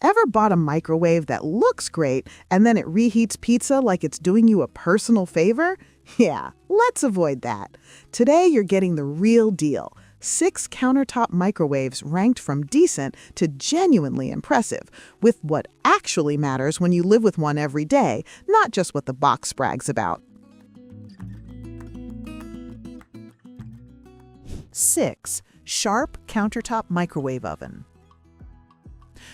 Ever bought a microwave that looks great and then it reheats pizza like it's doing you a personal favor? Yeah, let's avoid that. Today you're getting the real deal. 6 countertop microwaves ranked from decent to genuinely impressive, with what actually matters when you live with one every day, not just what the box brags about. 6. Sharp countertop microwave oven.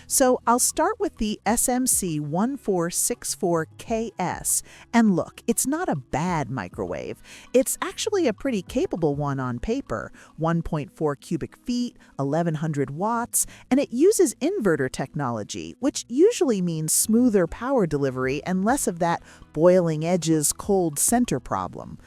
So I'll start with the SMC 1464KS, and look, it's not a bad microwave. It's actually a pretty capable one on paper, 1.4 cubic feet, 1100 watts, and it uses inverter technology, which usually means smoother power delivery and less of that boiling edges, cold center problem.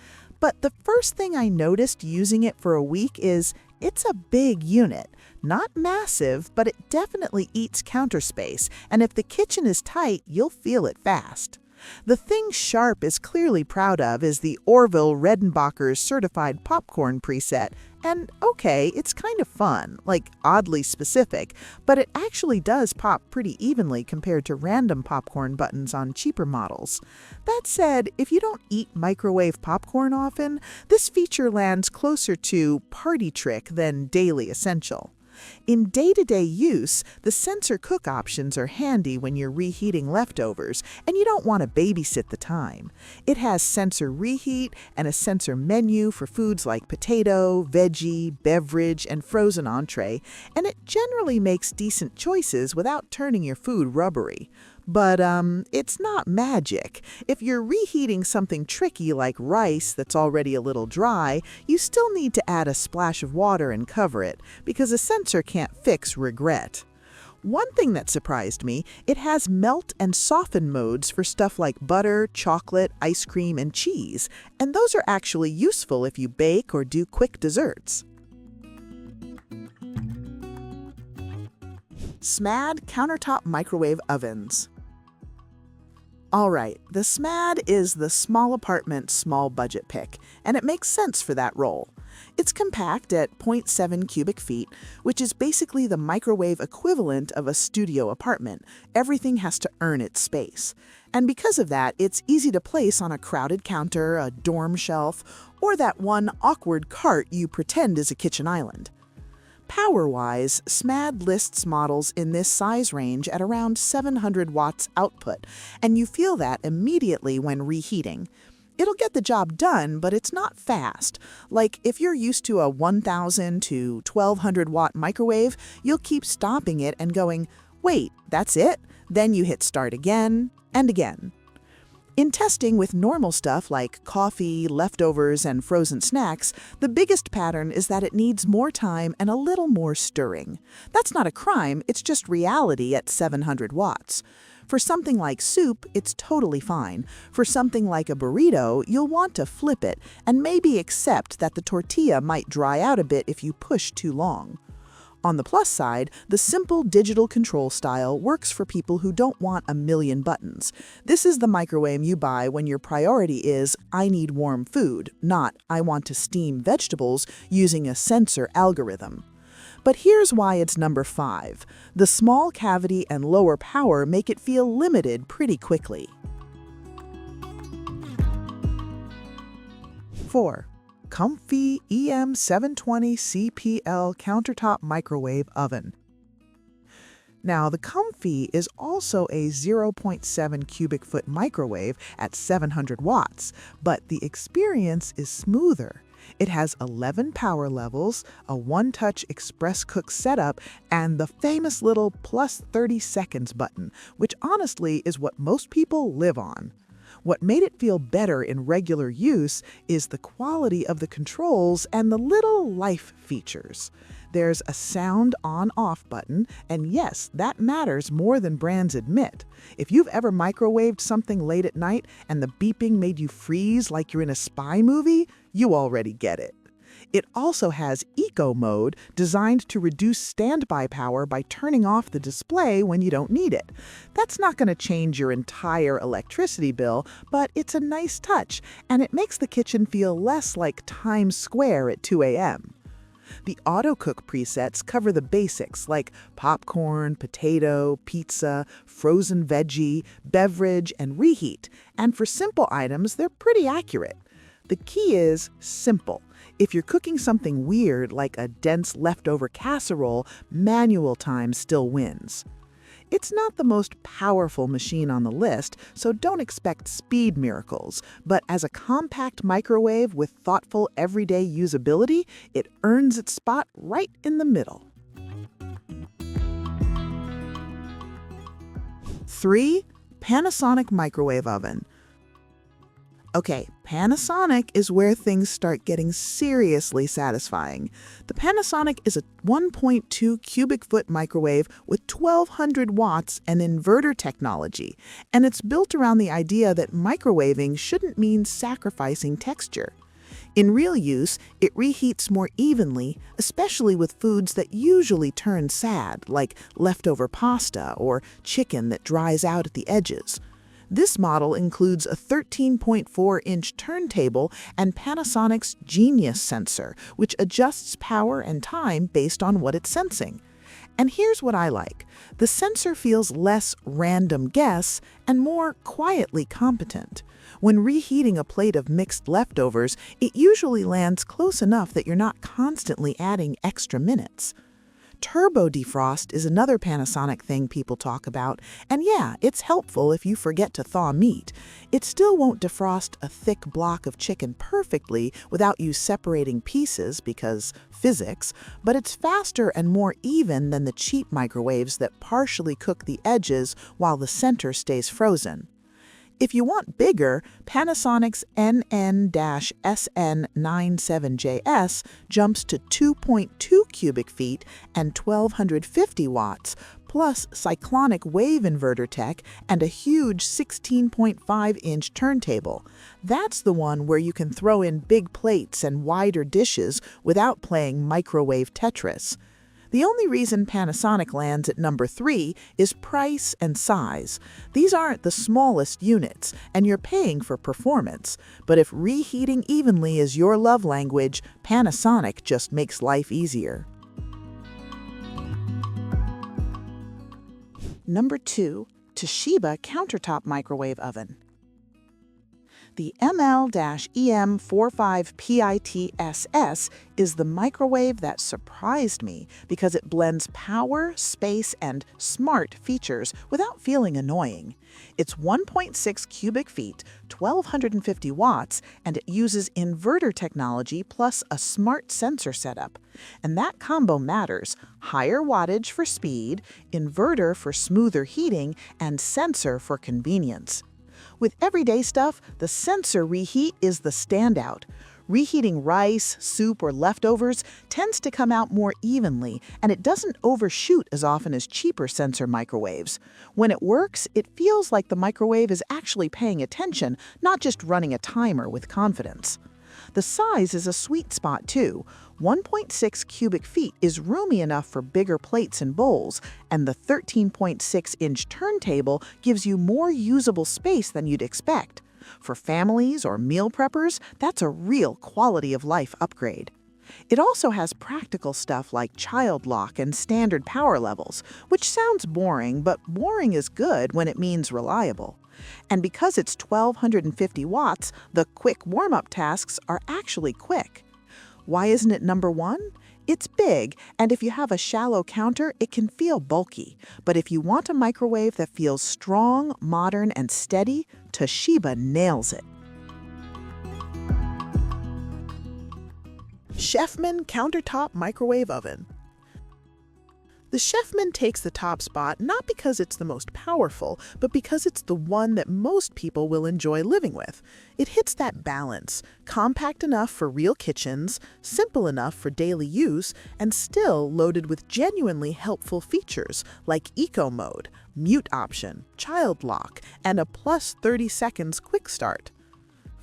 But the first thing I noticed using it for a week is it's a big unit. Not massive, but it definitely eats counter space, and if the kitchen is tight, you'll feel it fast. The thing Sharp is clearly proud of is the Orville Redenbacher's certified popcorn preset, and okay, it's kind of fun, like oddly specific, but it actually does pop pretty evenly compared to random popcorn buttons on cheaper models. That said, if you don't eat microwave popcorn often, this feature lands closer to party trick than daily essential. In day-to-day use, the sensor cook options are handy when you're reheating leftovers and you don't want to babysit the time. It has sensor reheat and a sensor menu for foods like potato, veggie, beverage, and frozen entree, and it generally makes decent choices without turning your food rubbery. But it's not magic. If you're reheating something tricky like rice that's already a little dry, you still need to add a splash of water and cover it, because a sensor can't fix regret. One thing that surprised me, it has melt and soften modes for stuff like butter, chocolate, ice cream, and cheese, and those are actually useful if you bake or do quick desserts. Smad countertop microwave ovens. Alright, the Smad is the small apartment, small budget pick, and it makes sense for that role. It's compact at 0.7 cubic feet, which is basically the microwave equivalent of a studio apartment. Everything has to earn its space. And because of that, it's easy to place on a crowded counter, a dorm shelf, or that one awkward cart you pretend is a kitchen island. Power-wise, Smad lists models in this size range at around 700 watts output, and you feel that immediately when reheating. It'll get the job done, but it's not fast. Like, if you're used to a 1,000 to 1,200 watt microwave, you'll keep stopping it and going, wait, that's it? Then you hit start again and again. In testing with normal stuff like coffee, leftovers, and frozen snacks, the biggest pattern is that it needs more time and a little more stirring. That's not a crime, it's just reality at 700 watts. For something like soup, it's totally fine. For something like a burrito, you'll want to flip it and maybe accept that the tortilla might dry out a bit if you push too long. On the plus side, the simple digital control style works for people who don't want a million buttons. This is the microwave you buy when your priority is, I need warm food, not, I want to steam vegetables using a sensor algorithm. But here's why it's number 5. The small cavity and lower power make it feel limited pretty quickly. 4. COMFEE EM720CPL Countertop Microwave Oven. Now, the COMFEE is also a 0.7 cubic foot microwave at 700 watts, but the experience is smoother. It has 11 power levels, a one-touch express cook setup, and the famous little plus 30 seconds button, which honestly is what most people live on. What made it feel better in regular use is the quality of the controls and the little life features. There's a sound on-off button, and yes, that matters more than brands admit. If you've ever microwaved something late at night and the beeping made you freeze like you're in a spy movie, you already get it. It also has Eco Mode, designed to reduce standby power by turning off the display when you don't need it. That's not going to change your entire electricity bill, but it's a nice touch, and it makes the kitchen feel less like Times Square at 2 a.m. The auto-cook presets cover the basics like popcorn, potato, pizza, frozen veggie, beverage, and reheat. And for simple items, they're pretty accurate. The key is simple. If you're cooking something weird like a dense leftover casserole, manual time still wins. It's not the most powerful machine on the list, so don't expect speed miracles. But as a compact microwave with thoughtful everyday usability, it earns its spot right in the middle. 3. Panasonic microwave oven. Okay, Panasonic is where things start getting seriously satisfying. The Panasonic is a 1.2 cubic foot microwave with 1200 watts and inverter technology, and it's built around the idea that microwaving shouldn't mean sacrificing texture. In real use, it reheats more evenly, especially with foods that usually turn sad, like leftover pasta or chicken that dries out at the edges. This model includes a 13.4-inch turntable and Panasonic's Genius sensor, which adjusts power and time based on what it's sensing. And here's what I like. The sensor feels less random guess and more quietly competent. When reheating a plate of mixed leftovers, it usually lands close enough that you're not constantly adding extra minutes. Turbo defrost is another Panasonic thing people talk about, and yeah, it's helpful if you forget to thaw meat. It still won't defrost a thick block of chicken perfectly without you separating pieces because physics, but it's faster and more even than the cheap microwaves that partially cook the edges while the center stays frozen. If you want bigger, Panasonic's NN-SN97JS jumps to 2.2 cubic feet and 1250 watts, plus cyclonic wave inverter tech and a huge 16.5-inch turntable. That's the one where you can throw in big plates and wider dishes without playing microwave Tetris. The only reason Panasonic lands at number 3 is price and size. These aren't the smallest units, and you're paying for performance. But if reheating evenly is your love language, Panasonic just makes life easier. Number 2. Toshiba Countertop Microwave Oven. The ML-EM45PITSS is the microwave that surprised me because it blends power, space, and smart features without feeling annoying. It's 1.6 cubic feet, 1250 watts, and it uses inverter technology plus a smart sensor setup. And that combo matters: higher wattage for speed, inverter for smoother heating, and sensor for convenience. With everyday stuff, the sensor reheat is the standout. Reheating rice, soup, or leftovers tends to come out more evenly, and it doesn't overshoot as often as cheaper sensor microwaves. When it works, it feels like the microwave is actually paying attention, not just running a timer with confidence. The size is a sweet spot too. 1.6 cubic feet is roomy enough for bigger plates and bowls, and the 13.6-inch turntable gives you more usable space than you'd expect. For families or meal preppers, that's a real quality of life upgrade. It also has practical stuff like child lock and standard power levels, which sounds boring, but boring is good when it means reliable. And because it's 1250 watts, the quick warm-up tasks are actually quick. Why isn't it number 1? It's big, and if you have a shallow counter, it can feel bulky. But if you want a microwave that feels strong, modern, and steady, Toshiba nails it. Chefman Countertop Microwave Oven. The Chefman takes the top spot not because it's the most powerful, but because it's the one that most people will enjoy living with. It hits that balance, compact enough for real kitchens, simple enough for daily use, and still loaded with genuinely helpful features like Eco Mode, mute option, child lock, and a plus 30 seconds quick start.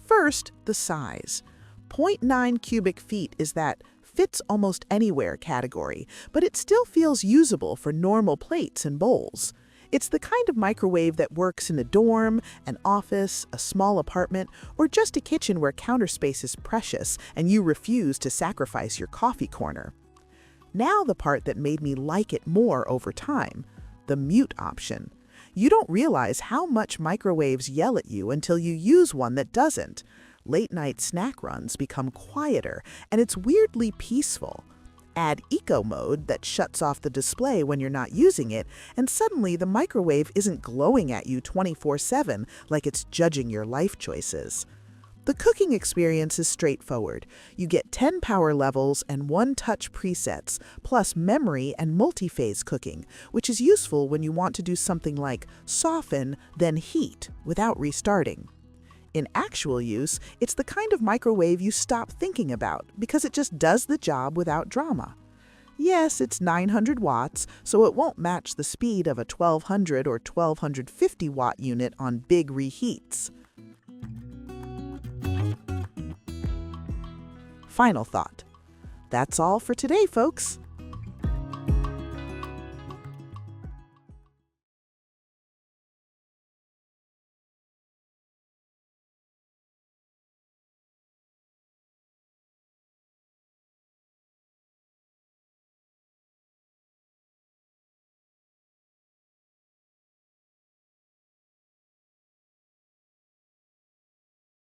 First, the size. 0.9 cubic feet is that fits almost anywhere category, but it still feels usable for normal plates and bowls. It's the kind of microwave that works in a dorm, an office, a small apartment, or just a kitchen where counter space is precious and you refuse to sacrifice your coffee corner. Now the part that made me like it more over time, the mute option. You don't realize how much microwaves yell at you until you use one that doesn't. Late-night snack runs become quieter, and it's weirdly peaceful. Add eco mode that shuts off the display when you're not using it, and suddenly the microwave isn't glowing at you 24/7 like it's judging your life choices. The cooking experience is straightforward. You get 10 power levels and 1-touch presets, plus memory and multi-phase cooking, which is useful when you want to do something like soften, then heat, without restarting. In actual use, it's the kind of microwave you stop thinking about because it just does the job without drama. Yes, it's 900 watts, so it won't match the speed of a 1200 or 1250 watt unit on big reheats. Final thought. That's all for today, folks.